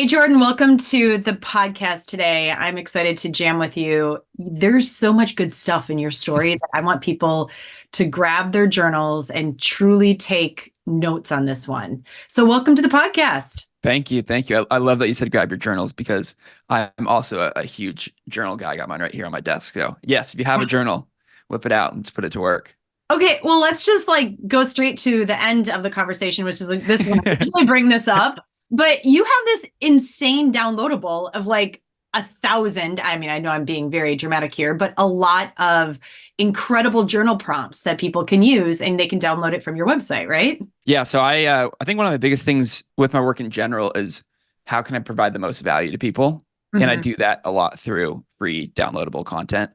Hey, Jordan, welcome to the podcast today. I'm excited to jam with you. There's so much good stuff in your story that I want people to grab their journals and truly take notes on this one. So, welcome to the podcast. Thank you. Thank you. I love that you said grab your journals because I'm also a huge journal guy. I got mine right here on my desk. So, yes, if you have a journal, whip it out and let's put it to work. Okay, well, let's just like go straight to the end of the conversation, which is like this one. I usually bring this up, but you have this insane downloadable of like 1,000. I mean, I know I'm being very dramatic here, but a lot of incredible journal prompts that people can use and they can download it from your website, right? Yeah. So I think one of the biggest things with my work in general is how can I provide the most value to people? And I Mhm. do that a lot through free downloadable content.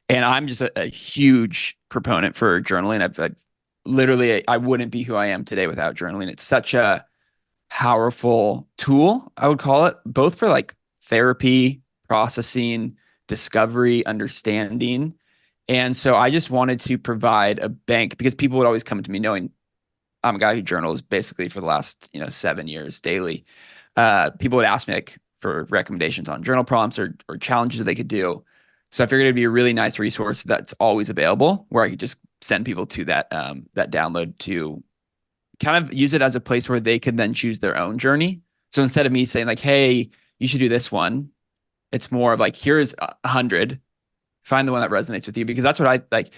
And I'm just a huge proponent for journaling. I've literally, I wouldn't be who I am today without journaling. It's such a powerful tool, I would call it, both for like therapy, processing, discovery, understanding. And so I just wanted to provide a bank because people would always come to me knowing I'm a guy who journals basically for the last, 7 years daily. People would ask me like for recommendations on journal prompts or challenges that they could do. So I figured it'd be a really nice resource that's always available where I could just send people to that download to kind of use it as a place where they can then choose their own journey. So instead of me saying like, "Hey, you should do this one," it's more of like, "Here's 100. Find the one that resonates with you," because that's what I like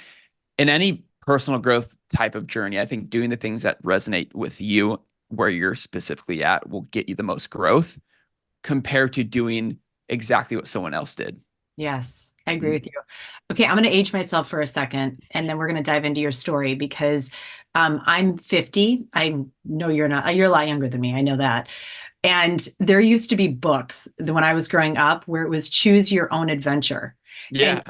in any personal growth type of journey. I think doing the things that resonate with you where you're specifically at will get you the most growth compared to doing exactly what someone else did. Yes, I agree with you. Okay, I'm going to age myself for a second, and then we're going to dive into your story because I'm 50. I know you're not, you're a lot younger than me. I know that. And there used to be books when I was growing up where it was choose your own adventure. And Yeah,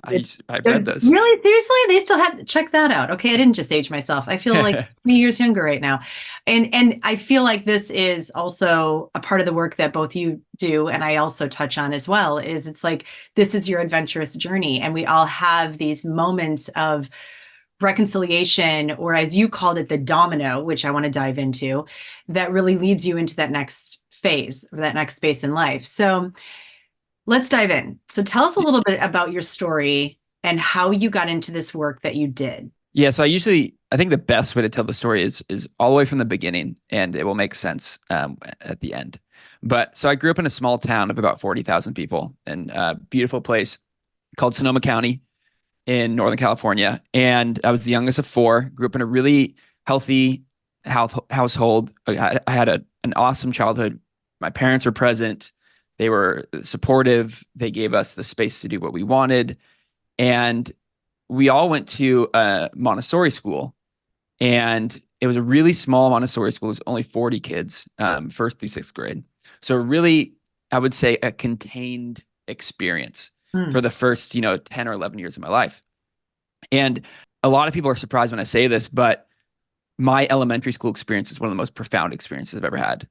I've read those. really, seriously, they still have check that out. Okay, I didn't just age myself. I feel like 20 years younger right now. And I feel like this is also a part of the work that both you do and I also touch on as well is it's like this is your adventurous journey and we all have these moments of reconciliation, or as you called it, the domino, which I want to dive into, that really leads you into that next phase, or that next space in life. So let's dive in. So tell us a little bit about your story and how you got into this work that you did. Yeah, so I think the best way to tell the story is all the way from the beginning, and it will make sense at the end. But so I grew up in a small town of about 40,000 people in a beautiful place called Sonoma County in Northern California. And I was the youngest of four, grew up in a really healthy household. I had an awesome childhood. My parents were present. They were supportive. They gave us the space to do what we wanted. And we all went to a Montessori school. And it was a really small Montessori school. It was only 40 kids, first through sixth grade. So really, I would say a contained experience for Hmm. the first, 10 or 11 years of my life. And a lot of people are surprised when I say this, but my elementary school experience is one of the most profound experiences I've ever had.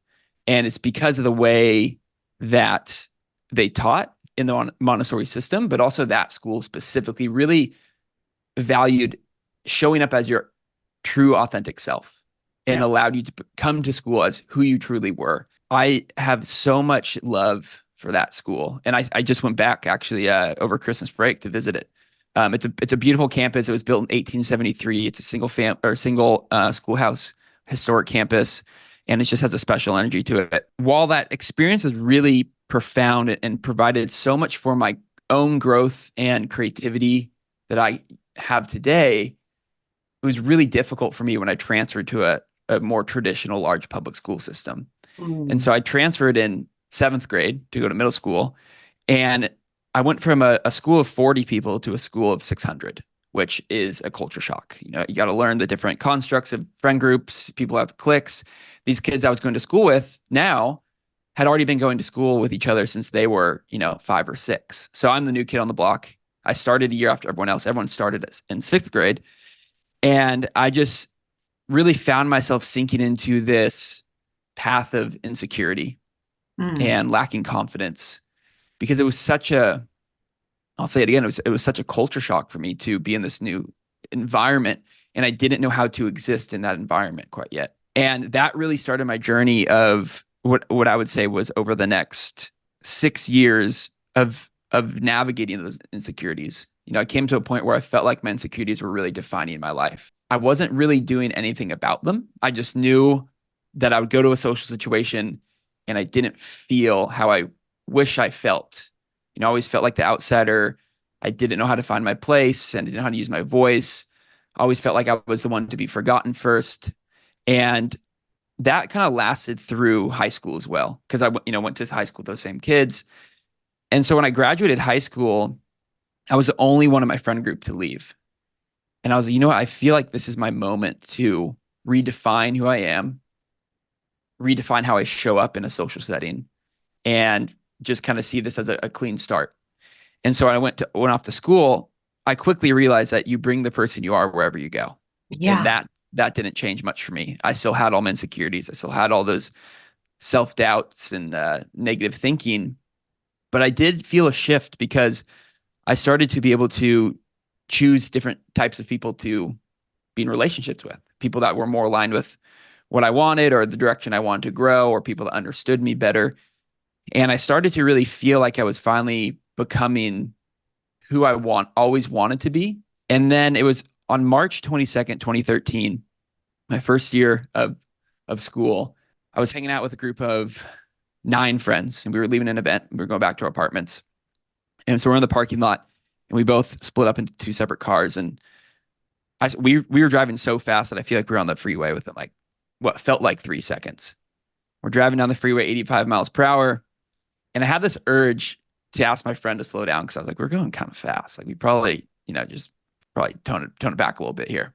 And it's because of the way that they taught in the Montessori system, but also that school specifically really valued showing up as your true authentic self and Yeah. allowed you to come to school as who you truly were. I have so much love for that school. And I just went back actually over Christmas break to visit it. It's a beautiful campus. It was built in 1873. It's a single schoolhouse historic campus, and it just has a special energy to it. While that experience is really profound and provided so much for my own growth and creativity that I have today, it was really difficult for me when I transferred to a more traditional large public school system. And Mm. so I transferred in seventh grade to go to middle school. And I went from a school of 40 people to a school of 600, which is a culture shock. You got to learn the different constructs of friend groups. People have cliques. These kids I was going to school with now had already been going to school with each other since they were, five or six. So I'm the new kid on the block. I started a year after everyone else. Everyone started in sixth grade. And I just really found myself sinking into this path of insecurity Mm. and lacking confidence because it was I'll say it again, it was such a culture shock for me to be in this new environment. And I didn't know how to exist in that environment quite yet. And that really started my journey of what I would say was over the next 6 years of navigating those insecurities. I came to a point where I felt like my insecurities were really defining my life. I wasn't really doing anything about them. I just knew that I would go to a social situation and I didn't feel how I wish I felt. I always felt like the outsider. I didn't know how to find my place and I didn't know how to use my voice. I always felt like I was the one to be forgotten first. And that kind of lasted through high school as well, because I went to high school with those same kids. And so when I graduated high school, I was the only one in my friend group to leave. And I was like, what? I feel like this is my moment to redefine who I am, redefine how I show up in a social setting, and just kind of see this as a clean start. And so I went off to school. I quickly realized that you bring the person you are wherever you go. And Yeah. that didn't change much for me. I still had all my insecurities. I still had all those self-doubts and negative thinking, but I did feel a shift because I started to be able to choose different types of people to be in relationships with, people that were more aligned with what I wanted or the direction I wanted to grow, or people that understood me better. And I started to really feel like I was finally becoming who I always wanted to be. And then it was on March 22nd, 2013, my first year of school. I was hanging out with a group of 9 friends, and we were leaving an event. We were going back to our apartments. And so we're in the parking lot, and we both split up into 2 separate cars. And we were driving so fast that I feel like we were on the freeway within like what felt like 3 seconds. We're driving down the freeway 85 miles per hour. And I had this urge to ask my friend to slow down because I was like, we're going kind of fast. Like we probably, just probably tone it back a little bit here.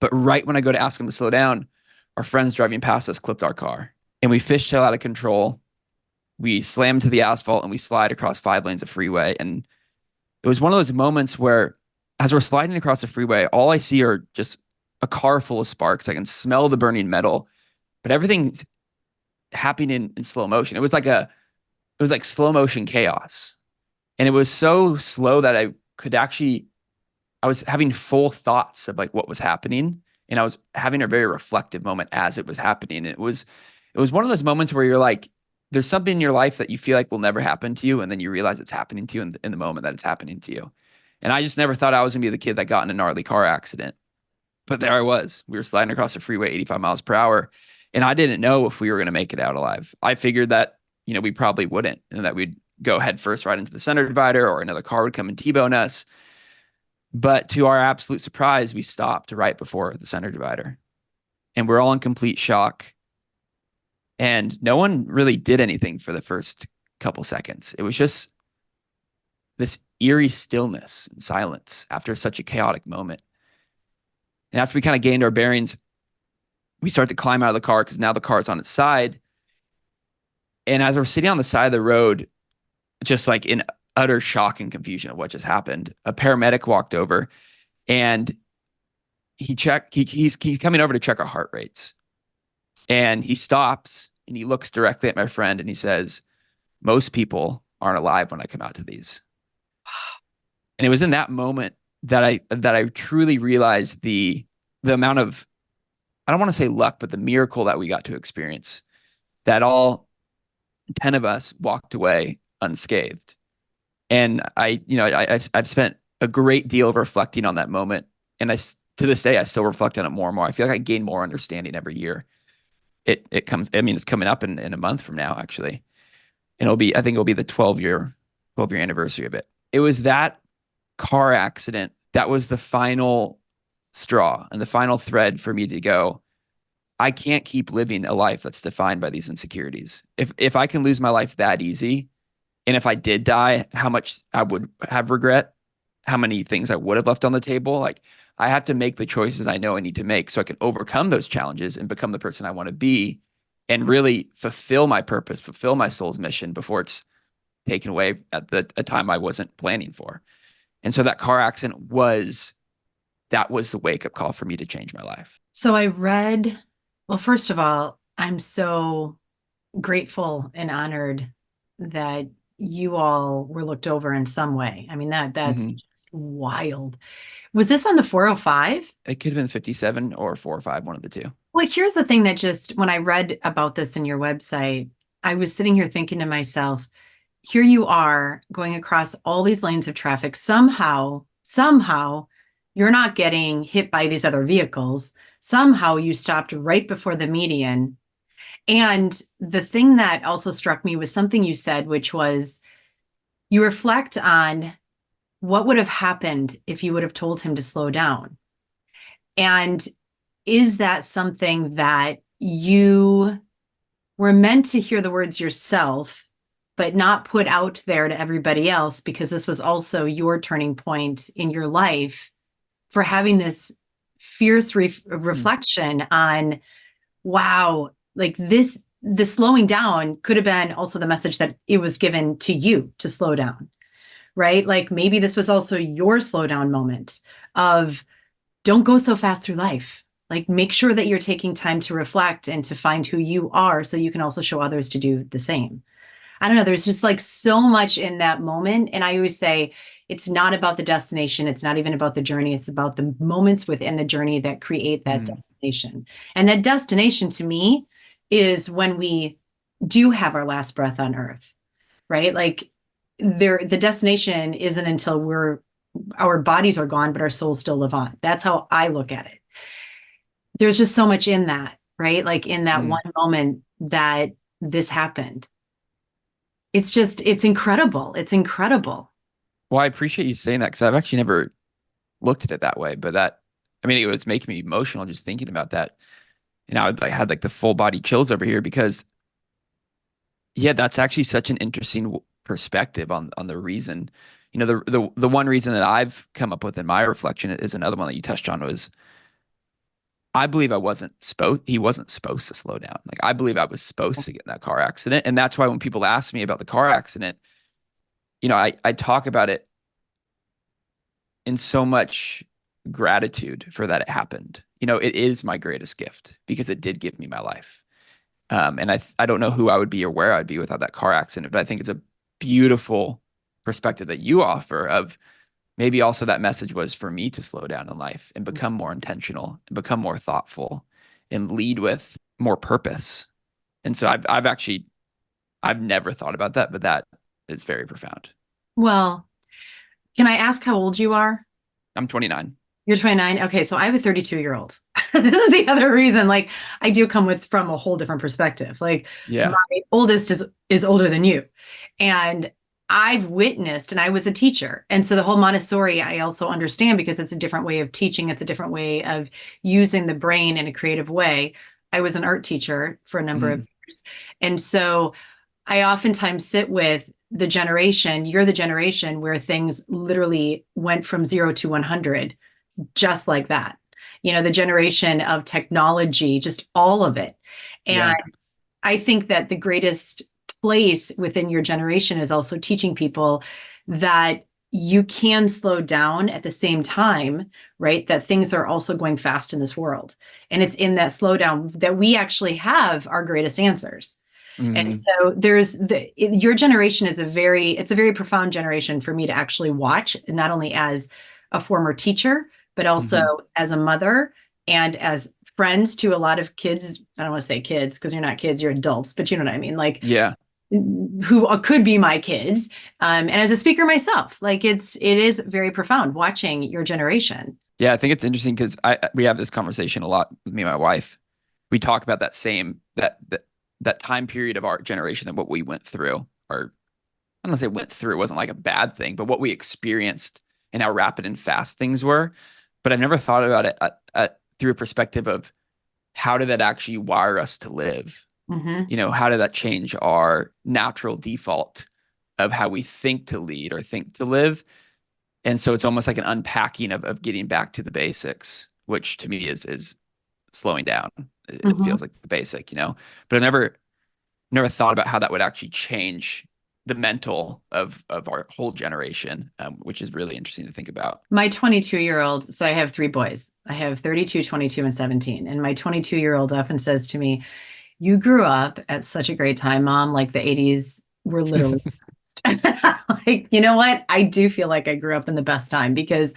But right when I go to ask him to slow down, our friends driving past us clipped our car. And we fishtail out of control. We slam to the asphalt and we slide across 5 lanes of freeway. And it was one of those moments where, as we're sliding across the freeway, all I see are just a car full of sparks. I can smell the burning metal, but everything's happening in slow motion. It was like slow motion chaos. And it was so slow that I was having full thoughts of like what was happening. And I was having a very reflective moment as it was happening. And it was one of those moments where you're like, there's something in your life that you feel like will never happen to you. And then you realize it's happening to you in the moment that it's happening to you. And I just never thought I was going to be the kid that got in a gnarly car accident. But there I was. We were sliding across the freeway 85 miles per hour. And I didn't know if we were going to make it out alive. I figured that, we probably wouldn't, and that we'd go head first right into the center divider, or another car would come and T-bone us. But to our absolute surprise, we stopped right before the center divider. And we're all in complete shock. And no one really did anything for the first couple seconds. It was just this eerie stillness and silence after such a chaotic moment. And after we kind of gained our bearings, we start to climb out of the car because now the car is on its side. And as we're sitting on the side of the road, just like in utter shock and confusion of what just happened, a paramedic walked over and he's coming over to check our heart rates. And he stops and he looks directly at my friend and he says, "Most people aren't alive when I come out to these." And it was in that moment that I truly realized the amount of, I don't want to say luck, but the miracle that we got to experience, that all 10 of us walked away unscathed. And I've spent a great deal of reflecting on that moment. And to this day, I still reflect on it more and more. I feel like I gain more understanding every year. It's coming up in a month from now, actually. And I think it'll be the 12-year anniversary of it. It was that car accident that was the final straw and the final thread for me to go, I can't keep living a life that's defined by these insecurities. If I can lose my life that easy, and if I did die, how much I would have regret, how many things I would have left on the table. Like, I have to make the choices I know I need to make so I can overcome those challenges and become the person I want to be and really fulfill my purpose, fulfill my soul's mission before it's taken away at a time I wasn't planning for. And so that car accident was the wake-up call for me to change my life. So I read, well, first of all, I'm so grateful and honored that you all were looked over in some way. I mean, that's just wild. Was this on the 405? It could have been 57 or 405, one of the two. Well, here's the thing that just when I read about this in your website, I was sitting here thinking to myself, here you are going across all these lanes of traffic. Somehow, you're not getting hit by these other vehicles. Somehow you stopped right before the median. And the thing that also struck me was something you said, which was you reflect on what would have happened if you would have told him to slow down. And is that something that you were meant to hear the words yourself, but not put out there to everybody else because this was also your turning point in your life for having this fierce Mm, reflection on, wow, like this, the slowing down could have been also the message that it was given to you to slow down, right? Like maybe this was also your slow down moment of don't go so fast through life. Like make sure that you're taking time to reflect and to find who you are so you can also show others to do the same. I don't know, there's just like so much in that moment. And I always say it's not about the destination. It's not even about the journey. It's about the moments within the journey that create that mm, destination. And that destination to me is when we do have our last breath on earth, right? Like the destination isn't until our bodies are gone, but our souls still live on. That's how I look at it. There's just so much in that, right? Like in that one mm. moment that this happened. It's incredible. It's incredible. Well, I appreciate you saying that because I've actually never looked at it that way. But that, I mean, it was making me emotional just thinking about that. And I had like the full body chills over here because, yeah, that's actually such an interesting perspective on the reason. You know, the one reason that I've come up with in my reflection is another one that you touched on was I believe he wasn't supposed to slow down. Like I believe I was supposed to get in that car accident. And that's why when people ask me about the car accident, I talk about it in so much gratitude for that it happened. It is my greatest gift because it did give me my life. And I don't know who I would be or where I'd be without that car accident, but I think it's a beautiful perspective that you offer of maybe also that message was for me to slow down in life and become more intentional and become more thoughtful and lead with more purpose. And so I've never thought about that, but that is very profound. Well, can I ask how old you are? I'm 29. You're 29. Okay, so I have a 32-year-old. This is the other reason. Like, I do come from a whole different perspective. Like, my Yeah. oldest is older than you, and I've witnessed, and I was a teacher, and so the whole Montessori I also understand because it's a different way of teaching. It's a different way of using the brain in a creative way. I was an art teacher for a number of Mm, years, and so I oftentimes sit with you're the generation where things literally went from 0 to 100 just like that. The generation of technology, just all of it. And yeah. I think that the greatest place within your generation is also teaching people that you can slow down at the same time, right? That things are also going fast in this world. And it's in that slowdown that we actually have our greatest answers. And Mm, so your generation it's a very profound generation for me to actually watch, not only as a former teacher, but also mhm. as a mother and as friends to a lot of kids. I don't want to say kids because you're not kids, you're adults, but you know what I mean? Like Yeah. who could be my kids. And as a speaker myself, like it is very profound watching your generation. Yeah, I think it's interesting because we have this conversation a lot with me and my wife. We talk about that time period of our generation and what we went through, or I don't want to say went through, it wasn't like a bad thing, but what we experienced and how rapid and fast things were. But I've never thought about it through a perspective of how did that actually wire us to live? Hmm. How did that change our natural default of how we think to lead or think to live? And so it's almost like an unpacking of getting back to the basics, which to me is slowing down. It Hmm. feels like the basic. But I've never thought about how that would actually change the mental of our whole generation, which is really interesting to think about. My 22-year-old, so I have three boys. I have 32, 22, and 17. And my 22-year-old often says to me, you grew up at such a great time, Mom. Like the 80s were literally like, you know what? I do feel like I grew up in the best time because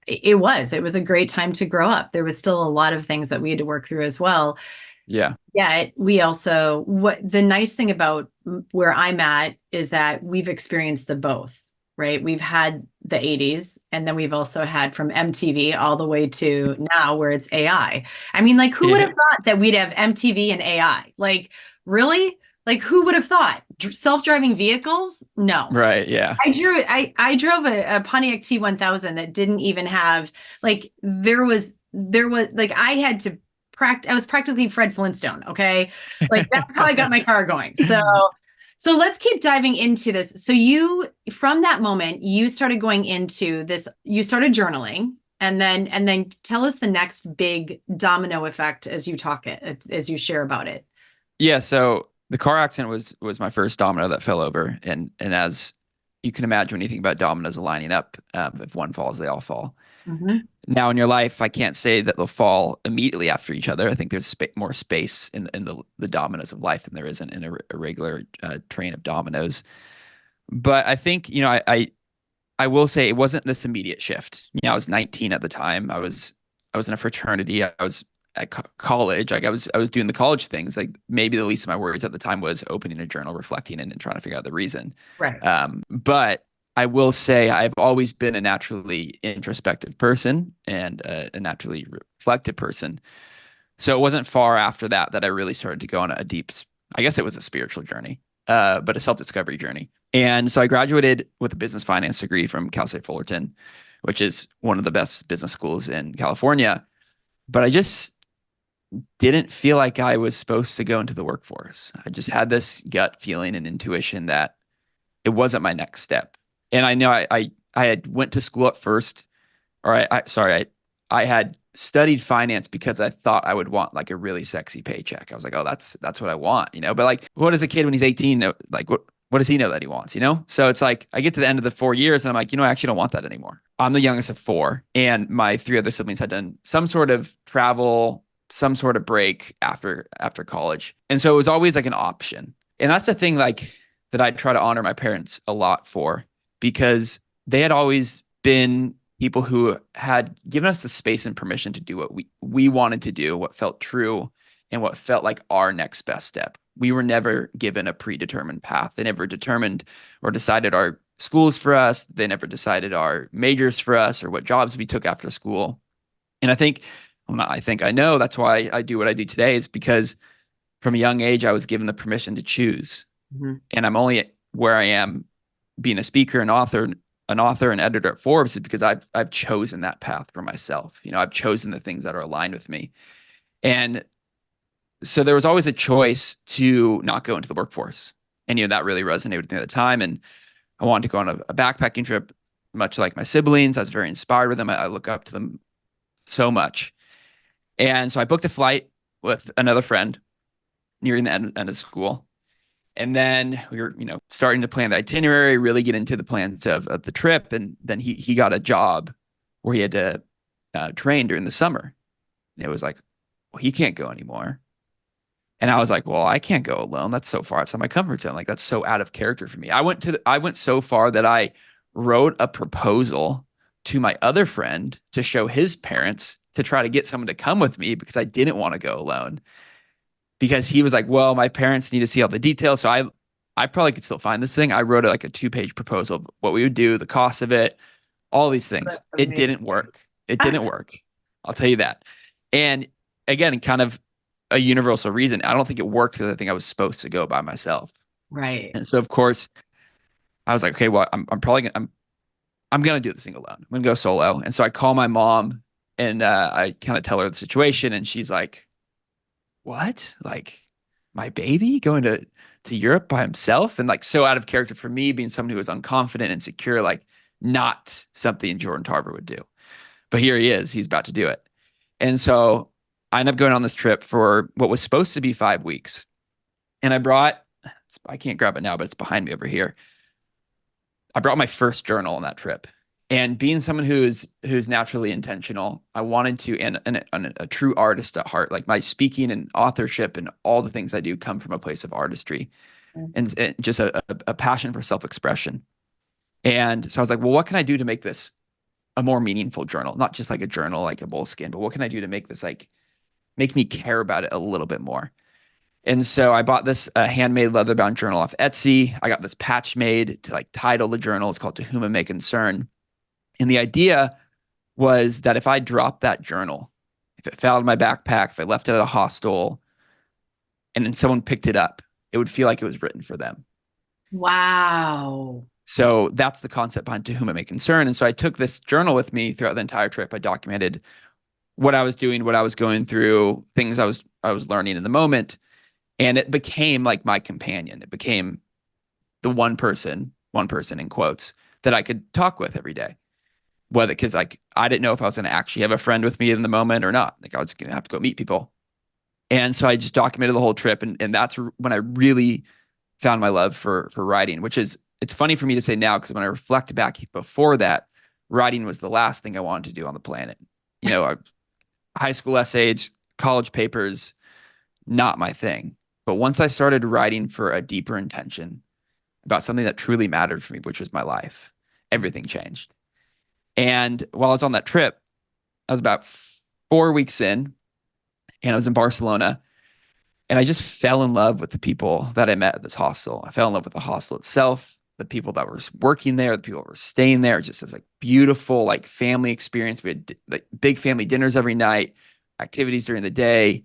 It was a great time to grow up. There was still a lot of things that we had to work through as well. Yeah. Yeah, we also, what the nice thing about where I'm at is that we've experienced the both, right? We've had the 80s, and then we've also had from MTV all the way to now where it's AI. I mean, like, who would have Yeah. thought that we'd have MTV and AI? Like, really? Like, who would have thought? Self-driving vehicles? No. Right. Yeah. I drove a Pontiac T1000 that didn't even have, like, there was like, I had to practice. I was practically Fred Flintstone. Okay. Like, that's how I got my car going. So let's keep diving into this. So from that moment, you started going into this, you started journaling, and then tell us the next big domino effect as you talk it, as you share about it. Yeah. So the car accident was my first domino that fell over, and as you can imagine, when you think about dominoes lining up, if one falls, they all fall. Mhm. Now in your life, I can't say that they'll fall immediately after each other. I think there's more space in the dominoes of life than there is in a regular train of dominoes. But I think, I will say it wasn't this immediate shift. I was 19 at the time. I was in a fraternity. I was at college. Like I was doing the college things. Like maybe the least of my worries at the time was opening a journal, reflecting, and trying to figure out the reason. Right. But I will say I've always been a naturally introspective person and a naturally reflective person. So it wasn't far after that that I really started to go on a deep, I guess it was a spiritual journey, but a self-discovery journey. And so I graduated with a business finance degree from Cal State Fullerton, which is one of the best business schools in California. But I just didn't feel like I was supposed to go into the workforce. I just had this gut feeling and intuition that it wasn't my next step. And I know I had went to school at first, or I had studied finance because I thought I would want like a really sexy paycheck. I was like, oh, that's what I want. But like, what does a kid when he's 18 know? Like, what does he know that he wants? So it's like I get to the end of the 4 years and I'm like, I actually don't want that anymore. I'm the youngest of four, and my three other siblings had done some sort of travel, some sort of break after college. And so it was always like an option. And that's the thing, like, that I try to honor my parents a lot for, because they had always been people who had given us the space and permission to do what we wanted to do, what felt true, and what felt like our next best step. We were never given a predetermined path. They never determined or decided our schools for us. They never decided our majors for us or what jobs we took after school. And I think, well, not I think, I know that's why I do what I do today, is because from a young age, I was given the permission to choose. Mhm. And I'm only where I am being a speaker, an author and editor at Forbes, is because I've chosen that path for myself. I've chosen the things that are aligned with me. And so there was always a choice to not go into the workforce. And that really resonated with me at the time. And I wanted to go on a backpacking trip, much like my siblings. I was very inspired with them. I look up to them so much. And so I booked a flight with another friend nearing the end of school. And then we were, starting to plan the itinerary, really get into the plans of the trip. And then he got a job where he had to train during the summer. And it was like, well, he can't go anymore. And I was like, well, I can't go alone. That's so far outside my comfort zone. Like, that's so out of character for me. I went so far that I wrote a proposal to my other friend to show his parents, to try to get someone to come with me, because I didn't want to go alone. Because he was like, well, my parents need to see all the details. So I probably could still find this thing. I wrote like a 2-page proposal of what we would do, the cost of it, all these things. That's It amazing. didn't work. It didn't work. I'll tell you that. And again, kind of a universal reason, I don't think it worked because I think I was supposed to go by myself. Right. And so of course I was like, okay, well, I'm probably gonna, I'm gonna do this thing alone. I'm gonna go solo. And so I call my mom, and I kind of tell her the situation, and she's like, what? Like, my baby going to Europe by himself? And like, so out of character for me, being someone who was unconfident and secure, like, not something Jordan Tarver would do. But here he is, he's about to do it. And so I ended up going on this trip for what was supposed to be 5 weeks. And I can't grab it now, but it's behind me over here. I brought my first journal on that trip. And being someone who's naturally intentional, I wanted to, and a true artist at heart. Like, my speaking and authorship and all the things I do come from a place of artistry, and just a passion for self-expression. And so I was like, well, what can I do to make this a more meaningful journal, not just like a journal, like a Moleskine, but what can I do to make this like make me care about it a little bit more? And so I bought this handmade leather bound journal off Etsy. I got this patch made to like title the journal. It's called To Whom It May Concern. And the idea was that if I dropped that journal, if it fell out of my backpack, if I left it at a hostel, and then someone picked it up, it would feel like it was written for them. Wow. So that's the concept behind To Whom It May Concern. And so I took this journal with me throughout the entire trip. I documented what I was doing, what I was going through, things I was learning in the moment. And it became like my companion. It became the one person in quotes, that I could talk with every day. Whether, because like I didn't know if I was going to actually have a friend with me in the moment or not. Like I was going to have to go meet people. And so I just documented the whole trip. And that's when I really found my love for writing, which is, it's funny for me to say now, because when I reflect back before that, writing was the last thing I wanted to do on the planet. You know, high school essays, college papers, not my thing. But once I started writing for a deeper intention about something that truly mattered for me, which was my life, everything changed. And while I was on that trip, I was about 4 weeks in, and I was in Barcelona, and I just fell in love with the people that I met at this hostel. I fell in love with the hostel itself, the people that were working there, the people that were staying there. Just this like beautiful like family experience. We had like big family dinners every night, activities during the day.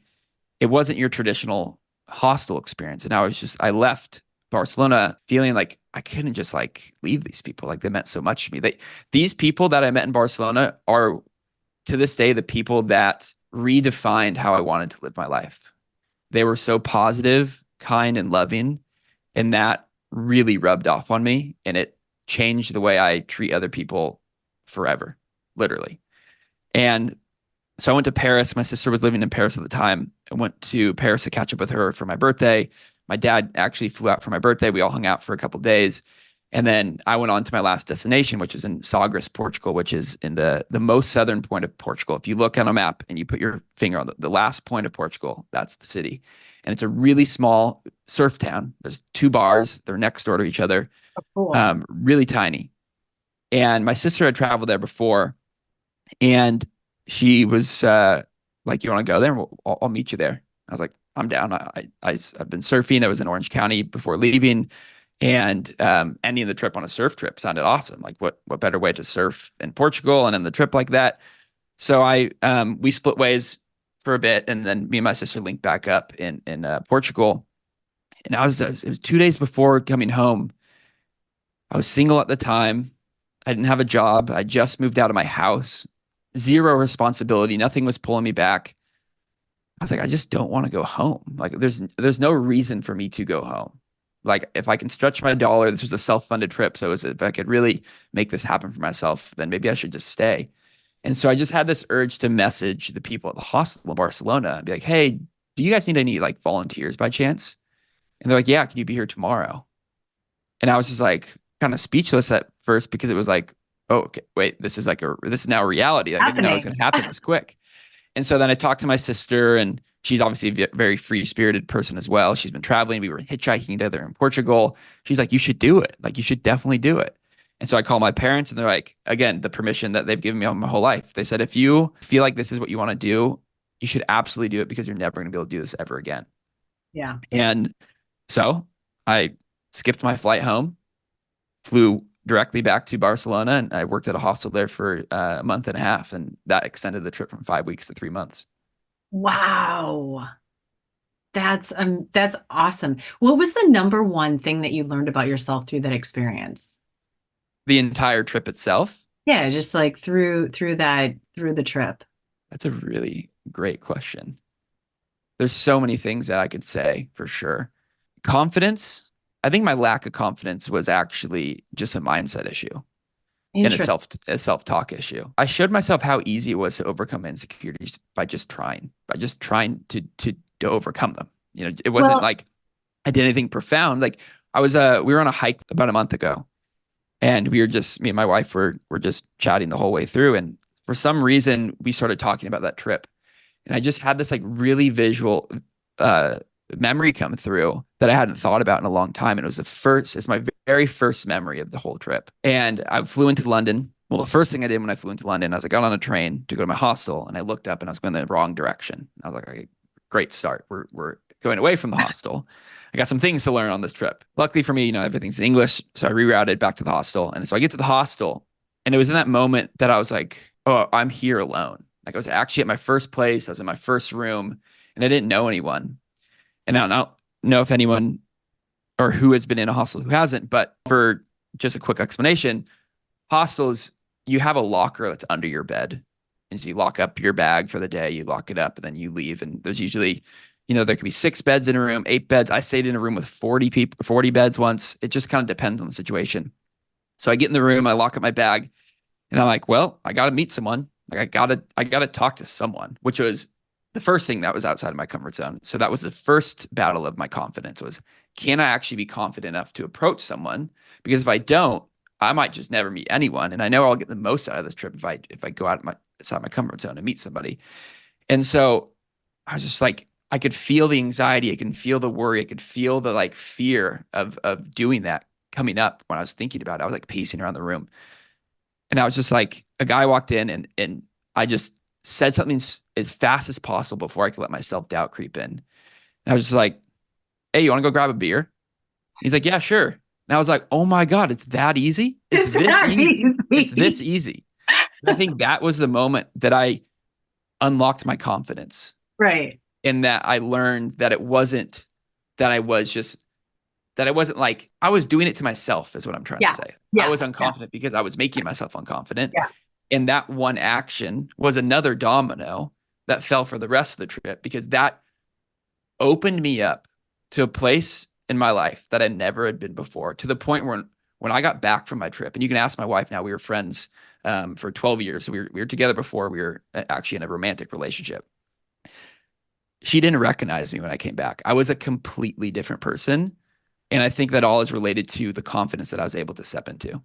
It wasn't your traditional hostel experience. And I left Barcelona feeling like I couldn't just like leave these people. Like they meant so much to me. These people that I met in Barcelona are to this day the people that redefined how I wanted to live my life. They were so positive, kind, and loving, and that really rubbed off on me, and it changed the way I treat other people forever, literally. And so I went to Paris. My sister was living in Paris at the time. I went to Paris to catch up with her for my birthday. My dad actually flew out for my birthday. We all hung out for a couple of days. And then I went on to my last destination, which is in Sagres, Portugal, which is in the most southern point of Portugal. If you look on a map and you put your finger on the last point of Portugal, that's the city. And it's a really small surf town. There's two bars. They're next door to each other, Oh, cool. really tiny. And my sister had traveled there before, and she was like, "You want to go there? I'll meet you there." I was like, "I'm down." I've been surfing. I was in Orange County before leaving, and ending the trip on a surf trip sounded awesome. Like, what better way to surf in Portugal and in the trip like that? So we split ways for a bit, and then me and my sister linked back up in Portugal. And it was 2 days before coming home. I was single at the time. I didn't have a job. I just moved out of my house. Zero responsibility. Nothing was pulling me back. I was like, I just don't want to go home. Like there's no reason for me to go home. Like if I can stretch my dollar, this was a self-funded trip. So if I could really make this happen for myself, then maybe I should just stay. And so I just had this urge to message the people at the hostel in Barcelona and be like, hey, do you guys need any like volunteers by chance? And they're like, yeah, can you be here tomorrow? And I was just like kind of speechless at first, because it was like, oh, okay, wait, this is now a reality. Like, I didn't know it was Happening. going to happen this quick. And so then I talked to my sister, and she's obviously a very free spirited person as well. She's been traveling. We were hitchhiking together in Portugal. She's like, you should do it. Like, you should definitely do it. And so I call my parents, and they're like, again, the permission that they've given me all my whole life. They said, if you feel like this is what you want to do, you should absolutely do it, because you're never going to be able to do this ever again. Yeah. And so I skipped my flight home, flew directly back to Barcelona, and I worked at a hostel there for a month and a half, and that extended the trip from 5 weeks to 3 months. Wow. That's awesome. What was the number one thing that you learned about yourself through that experience? The entire trip itself, Yeah, just like through the trip. that's a really great question. There's so many things that I could say for sure. Confidence. I think my lack of confidence was actually just a mindset issue and Interesting. a self-talk issue. I showed myself how easy it was to overcome insecurities by just trying to overcome them. You know, it wasn't Well, like I did anything profound. Like we were on a hike about a month ago, and me and my wife were just chatting the whole way through, and for some reason we started talking about that trip, and I just had this like really visual uh memory come through that I hadn't thought about in a long time. And it's my very first memory of the whole trip. And I flew into London. Well, the first thing I did when I flew into London, I was like, got on a train to go to my hostel, and I looked up and I was going the wrong direction. I was like, okay, great start. We're going away from the hostel. I got some things to learn on this trip. Luckily for me, everything's in English, so I rerouted back to the hostel. And so I get to the hostel, and it was in that moment that I was like, oh, I'm here alone. Like I was actually at my first place. I was in my first room, and I didn't know anyone. And I don't know if anyone or who has been in a hostel who hasn't, but for just a quick explanation, hostels, you have a locker that's under your bed. And so you lock up your bag for the day, you lock it up, and then you leave. And there's usually, there could be 6 beds in a room, 8 beds. I stayed in a room with 40 people, 40 beds once. It just kind of depends on the situation. So I get in the room, I lock up my bag, and I'm like, well, I got to meet someone. Like I gotta talk to someone, which was the first thing that was outside of my comfort zone. So that was the first battle of my confidence was, can I actually be confident enough to approach someone? Because if I don't, I might just never meet anyone. And I know I'll get the most out of this trip if I go outside my comfort zone and meet somebody. And so I was just like, I could feel the anxiety, I can feel the worry, I could feel the like fear of doing that coming up when I was thinking about it. I was like pacing around the room. And I was just like, a guy walked in and I just said something as fast as possible before I could let my self-doubt creep in. And I was just like, hey, you want to go grab a beer? He's like, yeah, sure. And I was like, oh my God, it's that easy? It's It's this that easy. It's easy. this easy. And I think that was the moment that I unlocked my confidence Right. in that I learned that it wasn't that I was just that I wasn't like I was doing it to myself is what I'm trying to Yeah. say. I Yeah. was Yeah. unconfident because I was making myself unconfident. Yeah. And that one action was another domino that fell for the rest of the trip because that opened me up to a place in my life that I never had been before, to the point where when I got back from my trip, and you can ask my wife now, we were friends for 12 years. So we were together before we were actually in a romantic relationship. She didn't recognize me when I came back. I was a completely different person. And I think that all is related to the confidence that I was able to step into.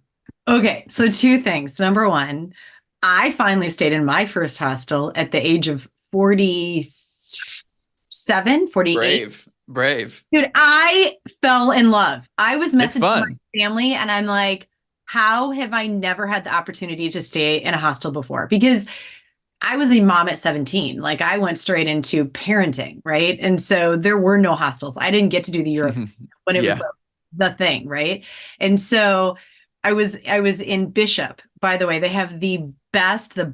Okay. So 2 things. Number one, I finally stayed in my first hostel at the age of 47, 48. Brave, brave. Dude, I fell in love. I was It's messaging my fun. family and I'm like, how have I never had the opportunity to stay in a hostel before? Because I was a mom at 17. Like I went straight into parenting, right? And so there were no hostels. I didn't get to do the Europe when it was Yeah. the thing, right? And so I was in Bishop, by the way. They have the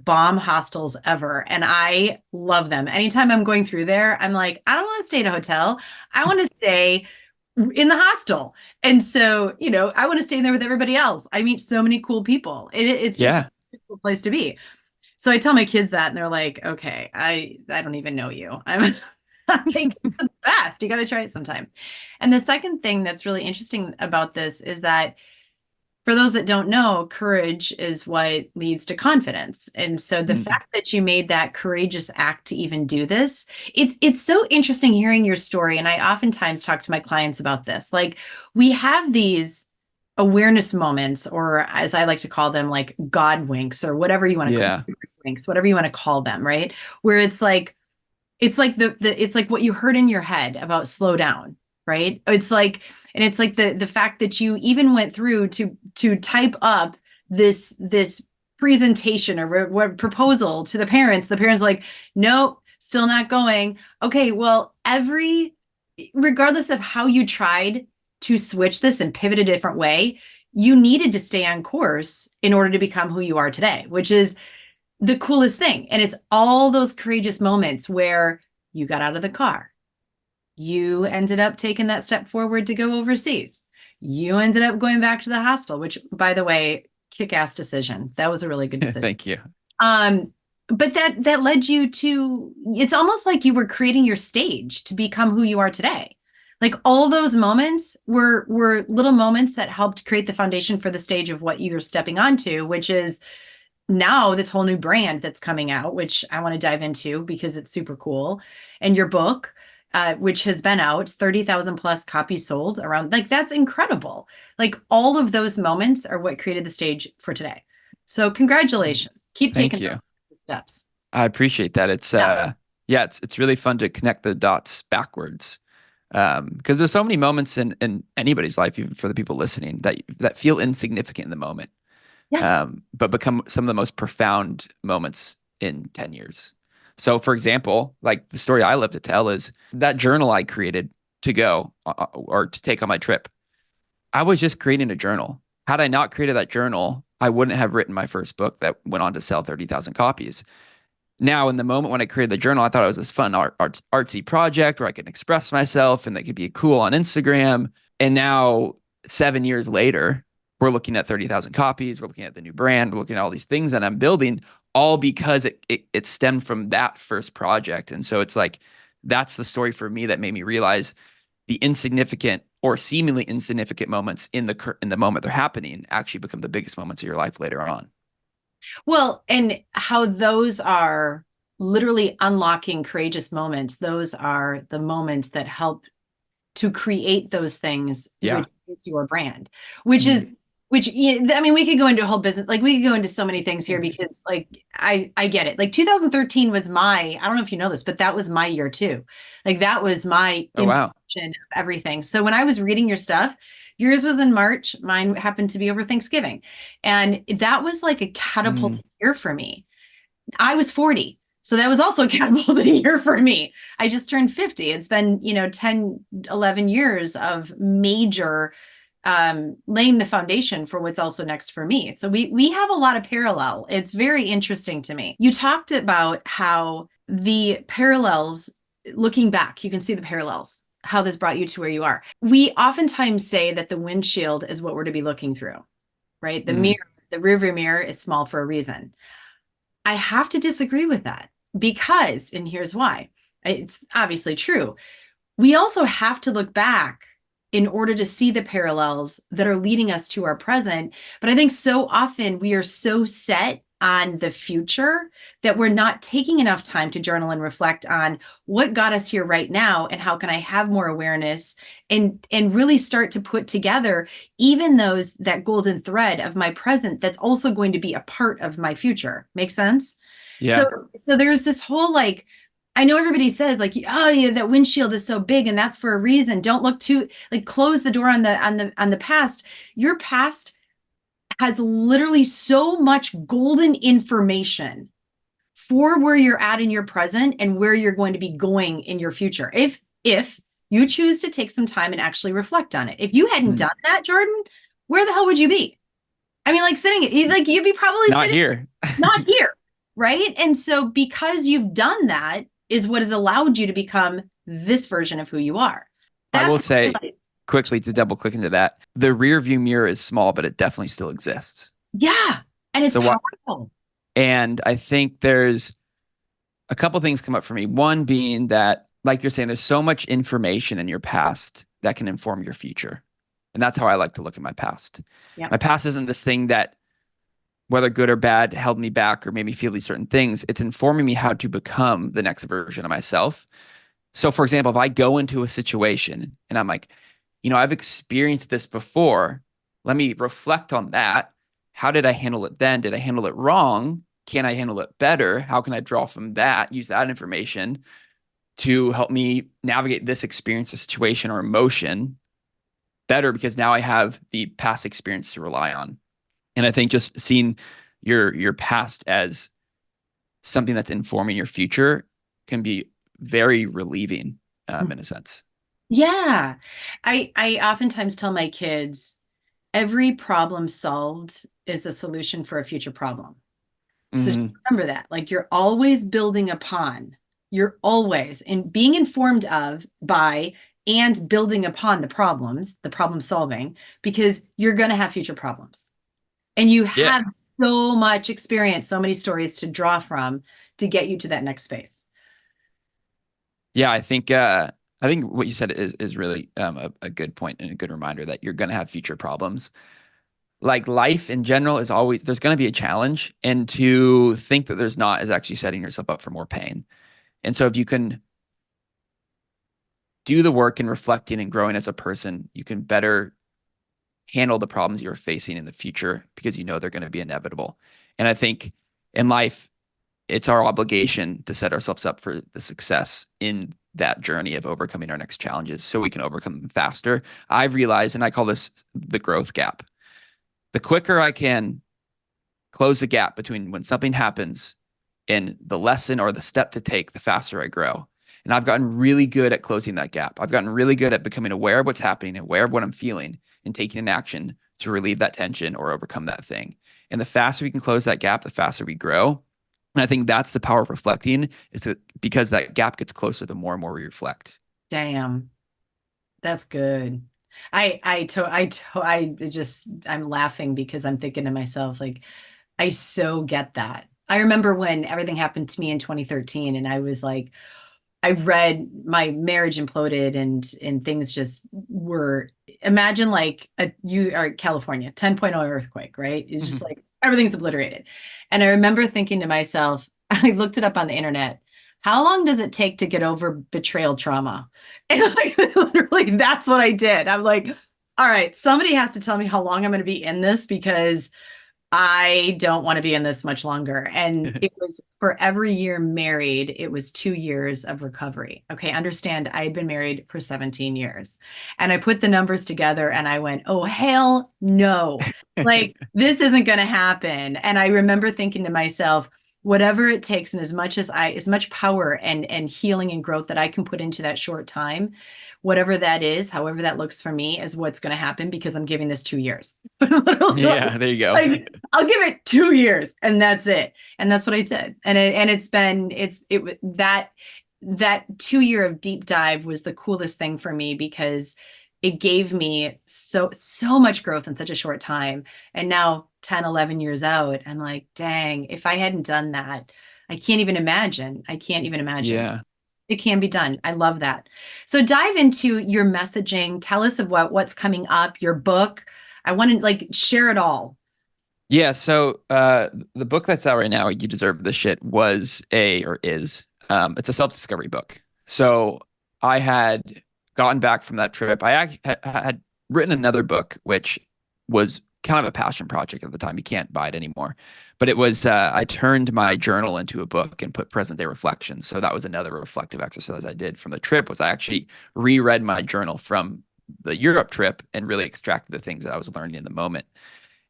bomb hostels ever. And I love them. Anytime I'm going through there, I'm like, I don't want to stay in a hotel. I want to stay in the hostel. And so, I want to stay in there with everybody else. I meet so many cool people. It's just Yeah. a cool place to be. So I tell my kids that, and they're like, "Okay, I don't even know you. I'm like the best. You got to try it sometime." And the second thing that's really interesting about this is that for those that don't know, courage is what leads to confidence. And so the Mm. fact that you made that courageous act to even do this, it's so interesting hearing your story. And I oftentimes talk to my clients about this. Like we have these awareness moments, or as I like to call them, like God winks, or whatever you want to call Yeah. winks, whatever you want to call them, right? Where it's like it's like what you heard in your head about slow down, right? It's like the fact that you even went through to type up this presentation or what proposal to the parents. The parents like, nope, still not going. Okay, well, regardless of how you tried to switch this and pivot a different way, you needed to stay on course in order to become who you are today, which is the coolest thing. And it's all those courageous moments where you got out of the car. You ended up taking that step forward to go overseas. You ended up going back to the hostel, which, by the way, kick-ass decision. That was a really good decision. Thank you. Um, but that led you to, it's almost like you were creating your stage to become who you are today. Like all those moments were little moments that helped create the foundation for the stage of what you're stepping onto, which is now this whole new brand that's coming out, which I want to dive into because it's super cool. And your book, which has been out, 30,000 plus copies sold around, like that's incredible. Like all of those moments are what created the stage for today. So congratulations. Keep Thank taking you. those steps. I appreciate that. It's Yeah. yeah, it's really fun to connect the dots backwards. Because there's so many moments in anybody's life, even for the people listening, that feel insignificant in the moment. Yeah. but become some of the most profound moments in 10 years. So, for example, like the story I love to tell is that journal I created to go or to take on my trip. I was just creating a journal. Had I not created that journal, I wouldn't have written my first book that went on to sell 30,000 copies. Now, in the moment when I created the journal, I thought it was this fun artsy project where I could express myself and that could be cool on Instagram. And now, 7 years later, we're looking at 30,000 copies. We're looking at the new brand. We're looking at all these things that I'm building, all because it stemmed from that first project. And so it's like, that's the story for me that made me realize the insignificant or seemingly insignificant moments in the moment they're happening actually become the biggest moments of your life later on. Well, and how those are literally unlocking courageous moments. Those are the moments that help to create those things, Yeah. which is your brand, which Mhm. is which I mean, we could go into a whole business, like we could go into so many things here because like I get it. Like 2013 was my, I don't know if you know this, but that was my year too. Like that was my Oh, wow. implosion of everything. So when I was reading your stuff, yours was in March, mine happened to be over Thanksgiving. And that was like a Mm. catapult year for me. I was 40. So that was also a catapulting year for me. I just turned 50. It's been, 10, 11 years of major laying the foundation for what's also next for me. So we have a lot of parallel. It's very interesting to me. You talked about how the parallels, looking back, you can see the parallels, how this brought you to where you are. We oftentimes say that the windshield is what we're to be looking through, right? The Mm. mirror, the rearview mirror is small for a reason. I have to disagree with that because, and here's why, it's obviously true. We also have to look back in order to see the parallels that are leading us to our present. But I think so often we are so set on the future that we're not taking enough time to journal and reflect on what got us here right now and how can I have more awareness and really start to put together even those that golden thread of my present that's also going to be a part of my future. Make sense? So Yeah. so there's this whole like, I know everybody says like, oh yeah, that windshield is so big and that's for a reason. Don't look too, like, close the door on the past. Your past has literally so much golden information for where you're at in your present and where you're going to be going in your future. If you choose to take some time and actually reflect on it. If you hadn't Mm. done that, Jordan, where the hell would you be? I mean, like sitting, like you'd be probably Not sitting here. not here, right? And so because you've done that is what has allowed you to become this version of who you are. I will That's say quickly to double click into that, the rear view mirror is small, but it definitely still exists. yeah, and it's So what, powerful. and I think there's a couple things come up for me. One being that, like you're saying, there's so much information in your past that can inform your future. And that's how I like to look at my past. Yeah. My past isn't this thing that, whether good or bad, held me back or made me feel these certain things. It's informing me how to become the next version of myself. So, for example, if I go into a situation and I'm like, I've experienced this before, let me reflect on that. How did I handle it then? Did I handle it wrong? Can I handle it better? How can I draw from that, use that information to help me navigate this experience, a situation, or emotion better? Because now I have the past experience to rely on. And I think just seeing your past as something that's informing your future can be very relieving, in a sense. Yeah. I oftentimes tell my kids every problem solved is a solution for a future problem. So just Mm-hmm. remember that. Like you're always building upon, you're always in being informed of by and building upon the problems, the problem solving, because you're going to have future problems. And you Yeah. have so much experience, so many stories to draw from to get you to that next space. Yeah, I think what you said is really a good point and a good reminder that you're going to have future problems. Like life in general is always there's going to be a challenge, and to think that there's not is actually setting yourself up for more pain. And so if you can do the work and reflecting and growing as a person, you can better handle the problems you're facing in the future because you know they're going to be inevitable. And I think in life, it's our obligation to set ourselves up for the success in that journey of overcoming our next challenges so we can overcome them faster. I've realized, and I call this the growth gap. The quicker I can close the gap between when something happens and the lesson or the step to take, the faster I grow. And I've gotten really good at closing that gap. I've gotten really good at becoming aware of what's happening, aware of what I'm feeling, and taking an action to relieve that tension or overcome that thing. And the faster we can close that gap, the faster we grow. And I think that's the power of reflecting, is that because that gap gets closer the more and more we reflect. Damn, that's good. I'm laughing because I'm thinking to myself, like, I so get that. I remember when everything happened to me in 2013, and I was like, I read my marriage imploded and things just were, imagine like you are California 10.0 earthquake, right? It's just like everything's obliterated. And I remember thinking to myself, I looked it up on the internet. How long does it take to get over betrayal trauma? And like literally that's what I did. I'm like, all right, somebody has to tell me how long I'm going to be in this because I don't want to be in this much longer. And it was for every year married, it was 2 years of recovery. Okay. Understand, I had been married for 17 years. And I put the numbers together and I went, oh, hell no. Like, this isn't going to happen. And I remember thinking to myself, whatever it takes, and as much power and healing and growth that I can put into that short time, whatever that is, however that looks for me, is what's going to happen because I'm giving this 2 years. Yeah, there you go. Like, I'll give it 2 years and that's it. And that's what I did. And it's been, that 2 year of deep dive was the coolest thing for me because it gave me so much growth in such a short time. And now 10, 11 years out, I'm like, dang, if I hadn't done that, I can't even imagine. I can't even imagine. Yeah. It can be done. I love that. So dive into your messaging. Tell us of what's coming up, your book. I want to like share it all. Yeah, so the book that's out right now, You Deserve This Shit, was a or is it's a self-discovery book. So I had gotten back from that trip. Had written another book, which was kind of a passion project at the time. You can't buy it anymore. But it was I turned my journal into a book and put present day reflections. So that was another reflective exercise I did from the trip, was I actually reread my journal from the Europe trip and really extracted the things that I was learning in the moment.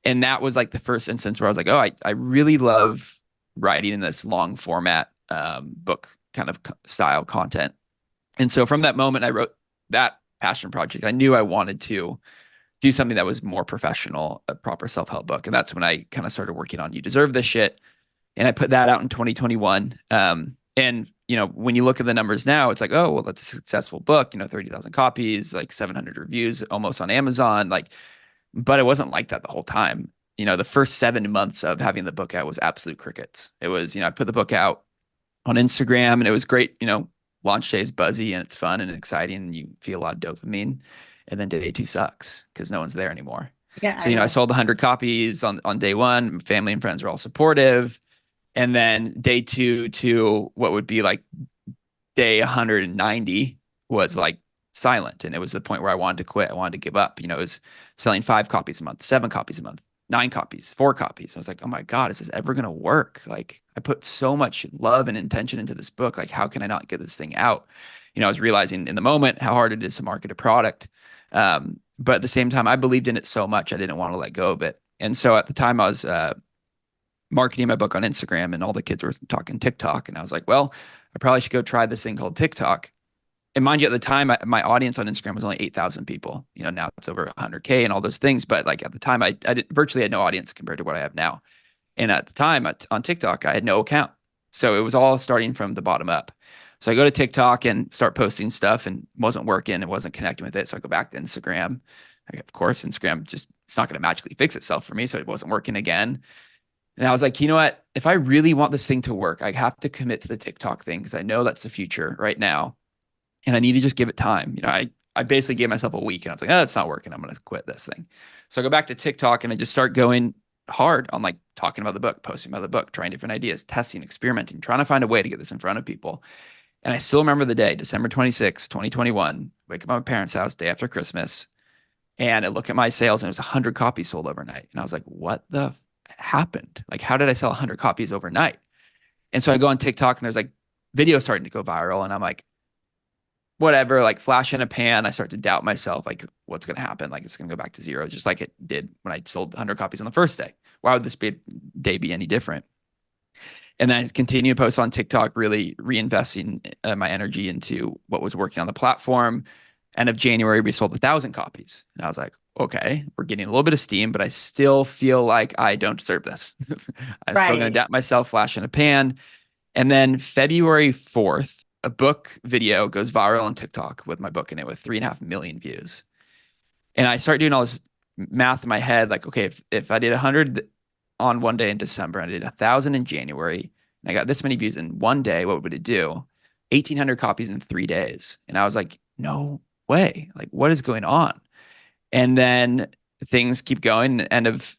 And that was like the first instance where I was like, oh, I really love writing in this long format book kind of style content. And so from that moment, I wrote that passion project. I knew I wanted to do something that was more professional, a proper self-help book. And that's when I kind of started working on You Deserve This Shit. And I put that out in 2021. And, when you look at the numbers now, it's like, oh, well, that's a successful book, 30,000 copies, like 700 reviews almost on Amazon. But it wasn't like that the whole time. The first 7 months of having the book out was absolute crickets. It was, I put the book out on Instagram and it was great. Launch day is buzzy and it's fun and exciting and you feel a lot of dopamine. And then day two sucks because no one's there anymore. Yeah, So, I I know. sold 100 copies on day one. Family and friends were all supportive. And then day two to what would be like day 190 was like silent. And it was the point where I wanted to quit. I wanted to give up. It was selling 5 copies a month, 7 copies a month, 9 copies, 4 copies. I was like, oh my God, is this ever going to work? Like, I put so much love and intention into this book. Like, how can I not get this thing out? I was realizing in the moment how hard it is to market a product. But at the same time, I believed in it so much, I didn't want to let go of it. And so at the time, I was marketing my book on Instagram, and all the kids were talking TikTok. And I was like, well, I probably should go try this thing called TikTok. And mind you, at the time, my audience on Instagram was only 8,000 people. Now it's over 100K and all those things. But like at the time, I virtually had no audience compared to what I have now. And at the time on TikTok, I had no account. So it was all starting from the bottom up. So I go to TikTok and start posting stuff and it wasn't working. It wasn't connecting with it. So I go back to Instagram. Of course, Instagram it's not going to magically fix itself for me. So it wasn't working again. And I was like, you know what? If I really want this thing to work, I have to commit to the TikTok thing because I know that's the future right now. And I need to just give it time. I basically gave myself a week and I was like, oh, it's not working. I'm going to quit this thing. So I go back to TikTok and I just start going hard on like talking about the book, posting about the book, trying different ideas, testing, experimenting, trying to find a way to get this in front of people. And I still remember the day, December 26, 2021, wake up at my parents' house, day after Christmas. And I look at my sales and it was 100 copies sold overnight. And I was like, what the happened? Like, how did I sell 100 copies overnight? And so I go on TikTok and there's like videos starting to go viral. And I'm like, whatever, like flash in a pan. I start to doubt myself, like what's going to happen? Like it's going to go back to zero, just like it did when I sold 100 copies on the first day. Why would this day be any different. And then I continue to post on TikTok, really reinvesting my energy into what was working on the platform. End of January, we sold 1,000 copies. And I was like, okay, we're getting a little bit of steam, but I still feel like I don't deserve this. I'm still going to Right. doubt myself, flash in a pan. And then February 4th, a book video goes viral on TikTok with my book in it with 3.5 million views. And I start doing all this math in my head, like, okay, if I did 100 on one day in December, and I did 1,000 in January, and I got this many views in one day, what would it do? 1,800 copies in 3 days. And I was like, no way. Like, what is going on? And then things keep going. End of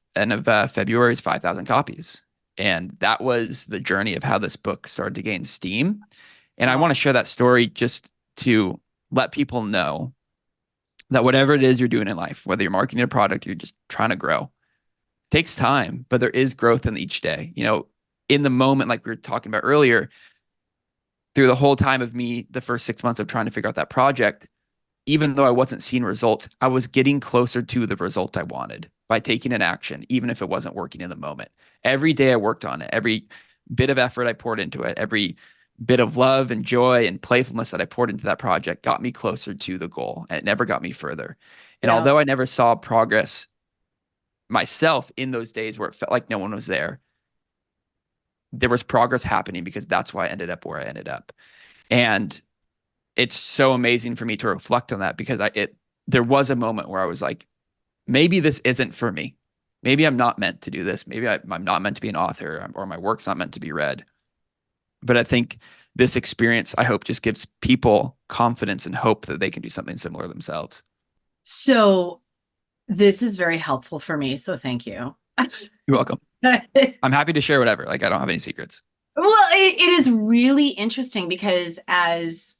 February is 5,000 copies. And that was the journey of how this book started to gain steam. And I Wow. want to share that story just to let people know that whatever it is you're doing in life, whether you're marketing a product, you're just trying to grow, takes time, but there is growth in each day. In the moment, like we were talking about earlier, through the whole time of me, the first 6 months of trying to figure out that project, even though I wasn't seeing results, I was getting closer to the result I wanted by taking an action, even if it wasn't working in the moment. Every day I worked on it, every bit of effort I poured into it, every bit of love and joy and playfulness that I poured into that project got me closer to the goal, and it never got me further. And Yeah. although I never saw progress myself in those days where it felt like no one was there was progress happening because that's why I ended up where I ended up. And it's so amazing for me to reflect on that because there was a moment where I was like, maybe this isn't for me. Maybe I'm not meant to do this. Maybe I'm not meant to be an author, or my work's not meant to be read. But I think this experience, I hope, just gives people confidence and hope that they can do something similar themselves. So this is very helpful for me. So thank you. You're welcome. Well, I'm happy to share whatever. Like, I don't have any secrets. it is really interesting because as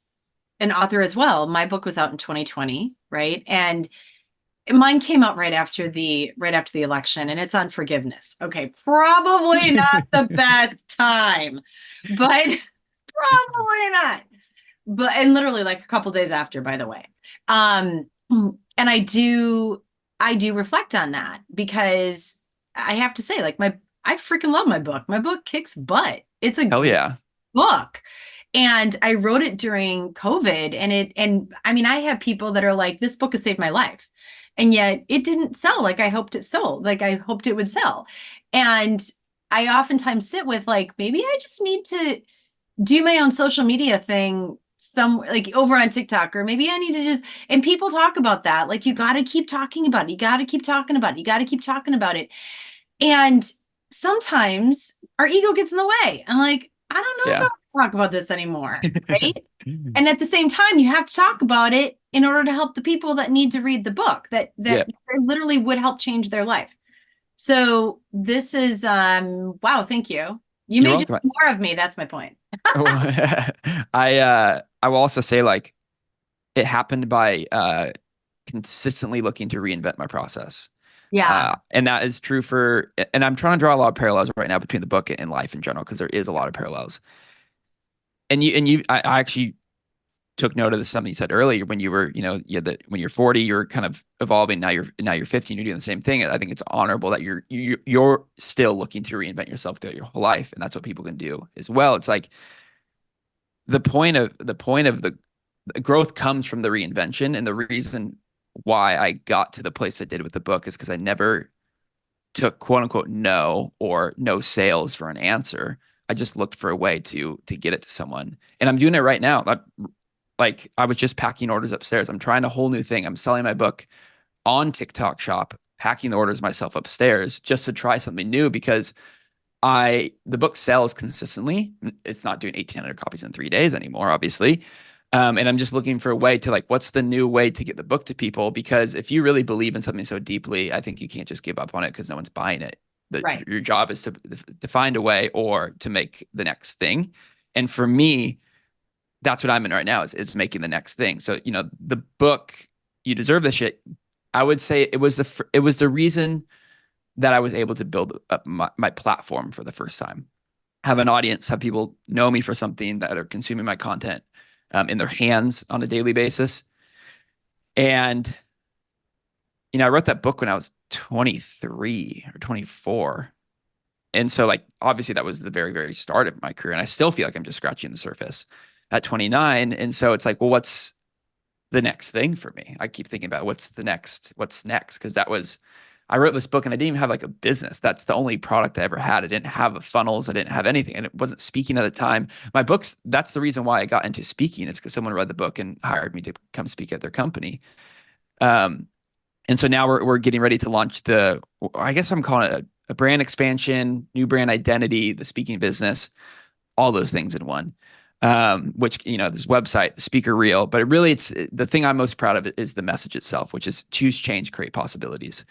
an author as well, my book was out in 2020, right? And mine came out right after the election, and it's on forgiveness. Okay, probably not the best time, but probably not. But and literally like a couple days after, by the way. Um, and I do reflect on that because I have to say, like I freaking love my book. My book kicks butt. It's a Hell great yeah. book. And I wrote it during COVID, and I mean, I have people that are like, this book has saved my life. And yet it didn't sell like I hoped it sold, like I hoped it would sell. And I oftentimes sit with like, maybe I just need to do my own social media thing some like over on TikTok, or maybe I need to just, and people talk about that. Like, you got to keep talking about it. You got to keep talking about it. You got to keep talking about it. And sometimes our ego gets in the way. I'm like, I don't know if I Yeah. want to talk about this anymore. Right. And at the same time, you have to talk about it in order to help the people that need to read the book that Yeah. literally would help change their life. So this is wow, thank you. You You're made just welcome. more of me. That's my point. I will also say, like, it happened by consistently looking to reinvent my process. Yeah. And that is true and I'm trying to draw a lot of parallels right now between the book and life in general, because there is a lot of parallels. I actually took note of this, something you said earlier when you were, when you're 40, you're kind of evolving. Now you're 50 and you're doing the same thing. I think it's honorable that you're still looking to reinvent yourself throughout your whole life. And that's what people can do as well. It's like the growth comes from the reinvention. And the reason why I got to the place I did with the book is because I never took quote unquote no or no sales for an answer. I just looked for a way to get it to someone. And I'm doing it right now. Like, I was just packing orders upstairs. I'm trying a whole new thing. I'm selling my book on TikTok Shop, packing the orders myself upstairs just to try something new, because the book sells consistently. It's not doing 1,800 copies in 3 days anymore, obviously. And I'm just looking for a way to, like, what's the new way to get the book to people? Because if you really believe in something so deeply, I think you can't just give up on it because no one's buying it. Right. Your job is to find a way or to make the next thing. And for me, that's what I'm in right now, is making the next thing. So, the book, You Deserve This Shit, I would say it was the reason that I was able to build up my platform for the first time, have an audience, have people know me for something, that are consuming my content in their hands on a daily basis. And, I wrote that book when I was 23 or 24. And so like, obviously that was the very, very start of my career. And I still feel like I'm just scratching the surface at 29. And so it's like, well, what's the next thing for me? I keep thinking about what's next. Cause I wrote this book and I didn't even have like a business. That's the only product I ever had. I didn't have a funnels. I didn't have anything. And it wasn't speaking at the time. My books, that's the reason why I got into speaking. It's because someone read the book and hired me to come speak at their company. Um, and so now we're getting ready to launch I guess I'm calling it a brand expansion, new brand identity, the speaking business, all those things in one. Which, this website, the speaker reel, but it's the thing I'm most proud of is the message itself, which is choose, change, create possibilities.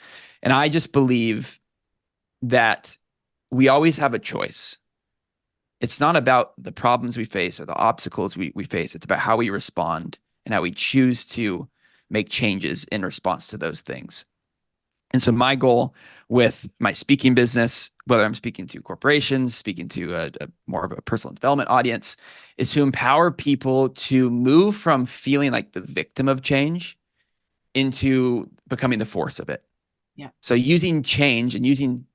And I just believe that we always have a choice. It's not about the problems we face or the obstacles we face. It's about how we respond and how we choose to make changes in response to those things. And so my goal with my speaking business, whether I'm speaking to corporations, speaking to a more of a personal development audience, is to empower people to move from feeling like the victim of change into becoming the force of it. Yeah. So using change and using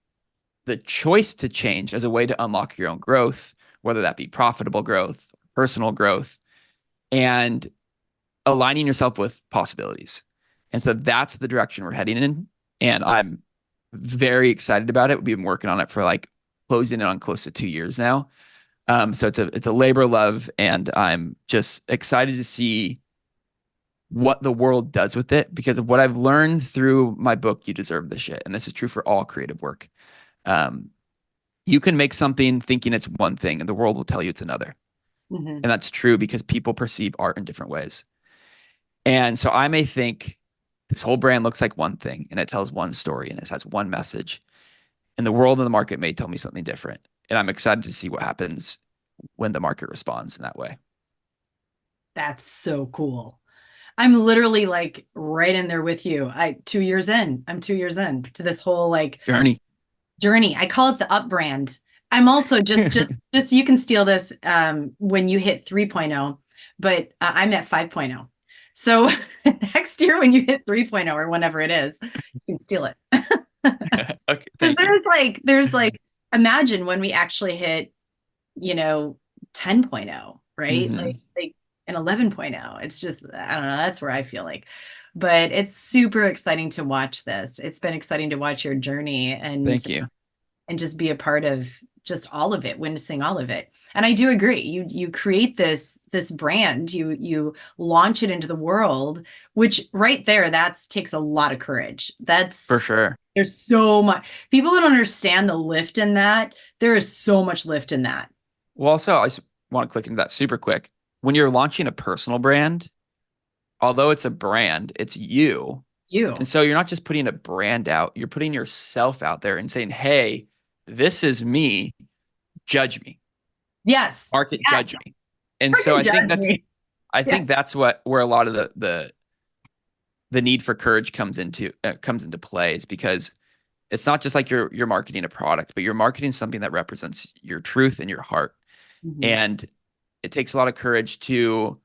the choice to change as a way to unlock your own growth, whether that be profitable growth, personal growth, and aligning yourself with possibilities. And so that's the direction we're heading in. And I'm very excited about it. We've been working on it for like closing in on close to 2 years now. So it's a labor of love, and I'm just excited to see what the world does with it because of what I've learned through my book, You Deserve the Shit. And this is true for all creative work. You can make something thinking it's one thing and the world will tell you it's another. Mm-hmm. And that's true because people perceive art in different ways. And so I may think this whole brand looks like one thing and it tells one story and it has one message. And the world and the market may tell me something different. And I'm excited to see what happens when the market responds in that way. That's so cool. I'm literally like right in there with you. I'm 2 years in to this whole like journey. I call it the up brand. I'm also just you can steal this when you hit 3.0, but I'm at 5.0. So next year when you hit 3.0 or whenever it is, you can steal it. Okay, Because thank you. there's like imagine when we actually hit, 10.0, right? Mm-hmm. Like an 11.0. It's just I don't know, that's where I feel like. But it's super exciting to watch this. It's been exciting to watch your journey Thank you. and just be a part of just all of it, witnessing all of it. And I do agree. You create this brand, you launch it into the world, which right there, that takes a lot of courage. For sure. There's so much people don't understand the lift in that. There is so much lift in that. Well, also, I just want to click into that super quick. When you're launching a personal brand, although it's a brand, it's you. And You. so you're not just putting a brand out, you're putting yourself out there and saying, hey, this is me. Judge me. Yes. Market Yes. judge me. And so Freaking judge me. I Yeah. think that's where a lot of the need for courage comes into play is because it's not just like you're marketing a product, but you're marketing something that represents your truth and your heart. Mhm. And it takes a lot of courage to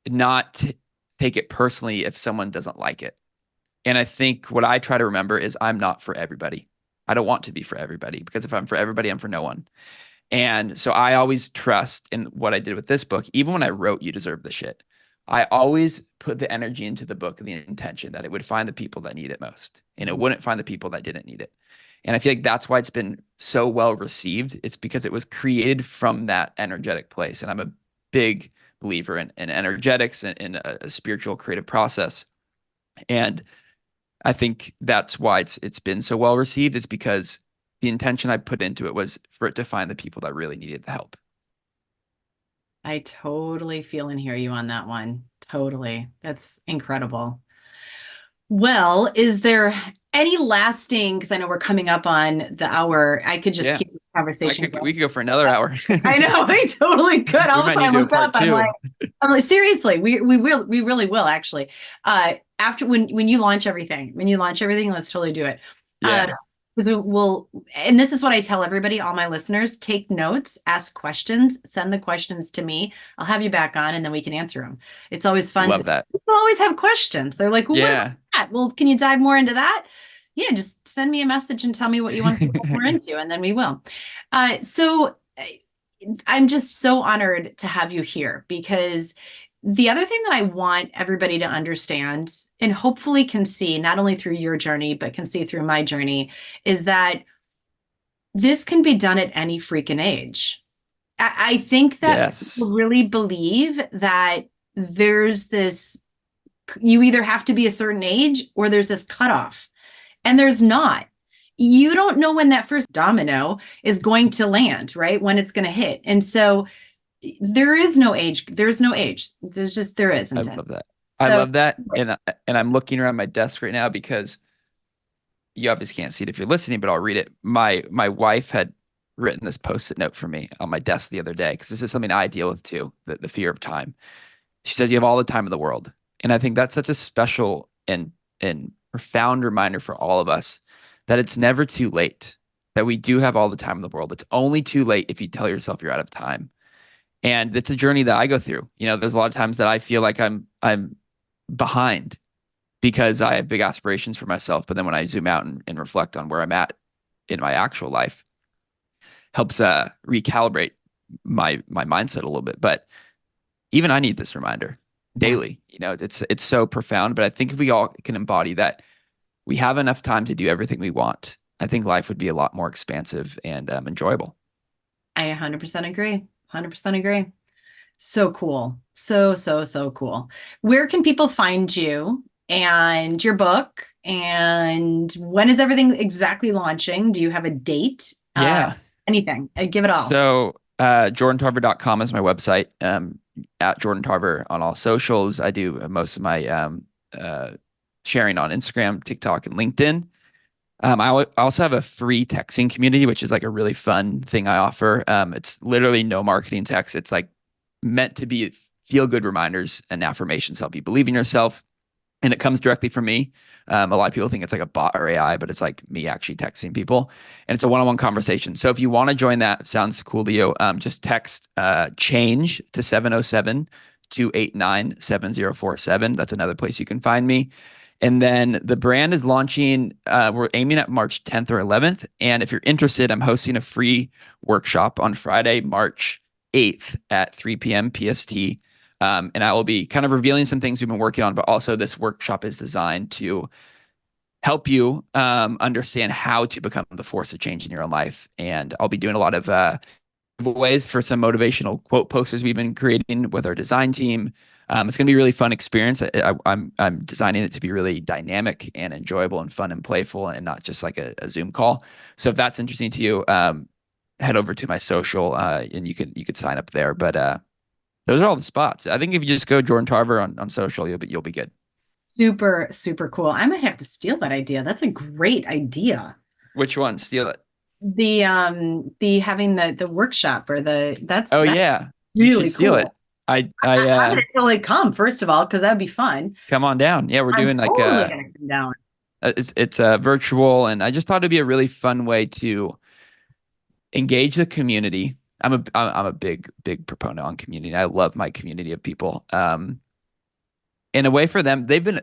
not take it personally if someone doesn't like it. And I think what I try to remember is I'm not for everybody. I don't want to be for everybody because if I'm for everybody, I'm for no one. And so I always trust in what I did with this book. Even when I wrote You Deserve the Shit, I always put the energy into the book and the intention that it would find the people that need it most and it wouldn't find the people that didn't need it. And I feel like that's why it's been so well received. It's because it was created from that energetic place. And I'm a big believer in energetics and in a spiritual creative process. And I think that's why it's been so well received is because the intention I put into it was for it to find the people that really needed the help. I totally feel and hear you on that one. Totally. That's incredible. Well, is there any lasting, because I know we're coming up on the hour, I could just Yeah. keep the conversation We going. could go for another hour. I know, I totally could. We All the might need time to do a look up, part two. I'm like, seriously, we really will actually. After when you launch everything, let's totally do it. Uh, Yeah. because and this is what I tell everybody, all my listeners, take notes, ask questions, send the questions to me. I'll have you back on and then we can answer them. It's always fun Love that. people always have questions. They're like, well, what about Yeah. that? Well, can you dive more into that? Yeah, just send me a message and tell me what you want to look more into, and then we will. I'm just so honored to have you here because the other thing that I want everybody to understand and hopefully can see, not only through your journey, but can see through my journey, is that this can be done at any freaking age. I think that people Yes. really believe that there's this, you either have to be a certain age or there's this cutoff, and there's not. You don't know when that first domino is going to land, right? When it's going to hit. And so there is no age. There's no age. There's just, there I isn't it. love that. I So love that. And I'm looking around my desk right now because you obviously can't see it if you're listening, but I'll read it. My wife had written this post-it note for me on my desk the other day because this is something I deal with too, the fear of time. She says you have all the time in the world. And I think that's such a special and profound reminder for all of us that it's never too late, that we do have all the time in the world. It's only too late if you tell yourself you're out of time. And it's a journey that I go through. You know, there's a lot of times that I feel like I'm behind because I have big aspirations for myself. But then when I zoom out and reflect on where I'm at in my actual life, helps recalibrate my mindset a little bit. But even I need this reminder yeah, daily. You know, it's so profound. But I think if we all can embody that, we have enough time to do everything we want. I think life would be a lot more expansive and enjoyable. I 100% agree. 100% agree. So cool. So, so, so cool. Where can people find you and your book? And when is everything exactly launching? Do you have a date? Yeah. Anything? Give it all. So jordantarver.com is my website. At Jordan Tarver on all socials. I do most of my uh, sharing on Instagram, TikTok, and LinkedIn. I also have a free texting community, which is like a really fun thing I offer. It's literally no marketing text. It's like meant to be feel good reminders and affirmations help you believe in yourself. And it comes directly from me. A lot of people think it's like a bot or AI, but it's like me actually texting people, and it's a one-on-one conversation. So if you want to join that, sounds cool to you, just text change to 707-289-7047. That's another place you can find me. And then the brand is launching. We're aiming at March 10th or 11th. And if you're interested, I'm hosting a free workshop on Friday, March 8th at 3 p.m. PST. And I will be kind of revealing some things we've been working on, but also this workshop is designed to help you understand how to become the force of change in your own life. And I'll be doing a lot of giveaways for some motivational quote posters we've been creating with our design team. It's going to be a really fun experience. I'm designing it to be really dynamic and enjoyable and fun and playful and not just like a Zoom call. So if that's interesting to you, head over to my social and you could sign up there. But those are all the spots. I think if you just go Jordan Tarver on social, you'll be good. Super, super cool. I might have to steal that idea. That's a great idea. Which one? Steal it. The having the workshop or Oh that's yeah, you should really steal it. cool. I'm gonna totally come, first of all, because that'd be fun. Come on down. Yeah, we're I'm doing like totally gonna come down. it's virtual, and I just thought it'd be a really fun way to engage the community. I'm a big proponent on community. I love my community of people. In a way for them, they've been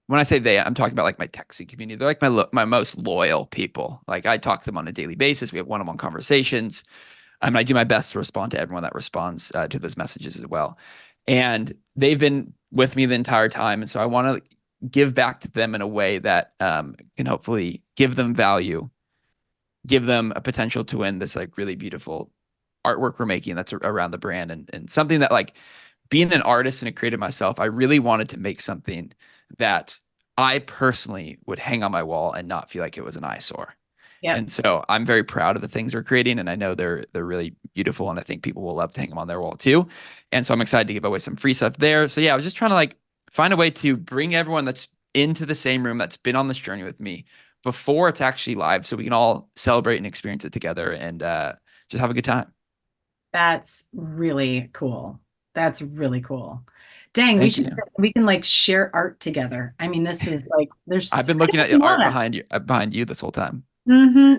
when I say they, I'm talking about like my texting community. They're like my most loyal people. Like I talk to them on a daily basis. We have one-on-one conversations. I do my best to respond to everyone that responds to those messages as well. And they've been with me the entire time. And so I want to give back to them in a way that can hopefully give them value, give them a potential to win this like really beautiful artwork we're making that's around the brand and something that like being an artist and a creative myself, I really wanted to make something that I personally would hang on my wall and not feel like it was an eyesore. Yep. And so I'm very proud of the things we're creating, and I know they're really beautiful, and I think people will love to hang them on their wall too. And so I'm excited to give away some free stuff there. So yeah, I was just trying to like find a way to bring everyone that's into the same room that's been on this journey with me before it's actually live, so we can all celebrate and experience it together and just have a good time. That's really cool. That's really cool. Dang, Thank you. we can like share art together. I mean, this is like I've there's been I looking didn't at your know art that. behind you this whole time.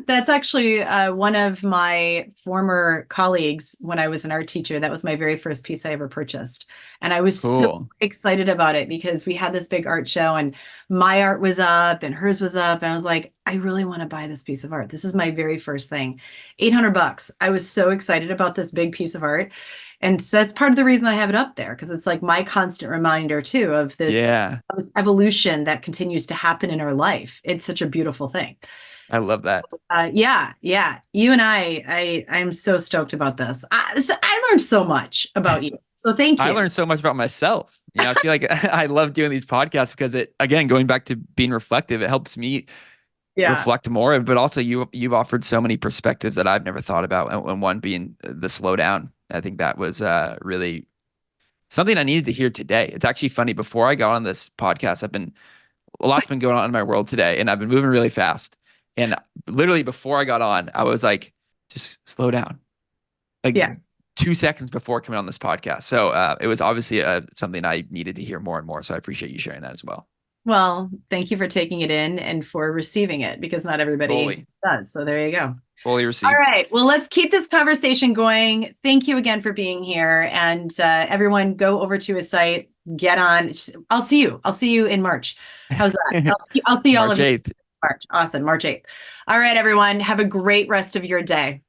That's actually one of my former colleagues when I was an art teacher. That was my very first piece I ever purchased. And I was so Cool. excited about it because we had this big art show and my art was up and hers was up. And I was like, I really want to buy this piece of art. This is my very first thing. $800. I was so excited about this big piece of art. And so that's part of the reason I have it up there because it's like my constant reminder too Yeah, of this evolution that continues to happen in our life. It's such a beautiful thing. I love that. Yeah, yeah. You and I'm so stoked about this. I learned so much about you. So thank I you. learned so much about myself. I feel like I love doing these podcasts because it, again, going back to being reflective, it helps me Yeah, reflect more. But also, you've offered so many perspectives that I've never thought about, and one being the slowdown. I think that was really something I needed to hear today. It's actually funny. Before I got on this podcast, a lot's been going on in my world today, and I've been moving really fast. And literally before I got on, I was like, just slow down. Like yeah. 2 seconds before coming on this podcast. So it was obviously something I needed to hear more and more. So I appreciate you sharing that as well. Well, thank you for taking it in and for receiving it because not everybody Fully, does. So there you go. fully All received. right. Well, let's keep this conversation going. Thank you again for being here. And everyone, go over to his site, get on. I'll see you. I'll see you in March. How's that? I'll see all March of you in 8th. March. Awesome. March 8th. All right, everyone. Have a great rest of your day.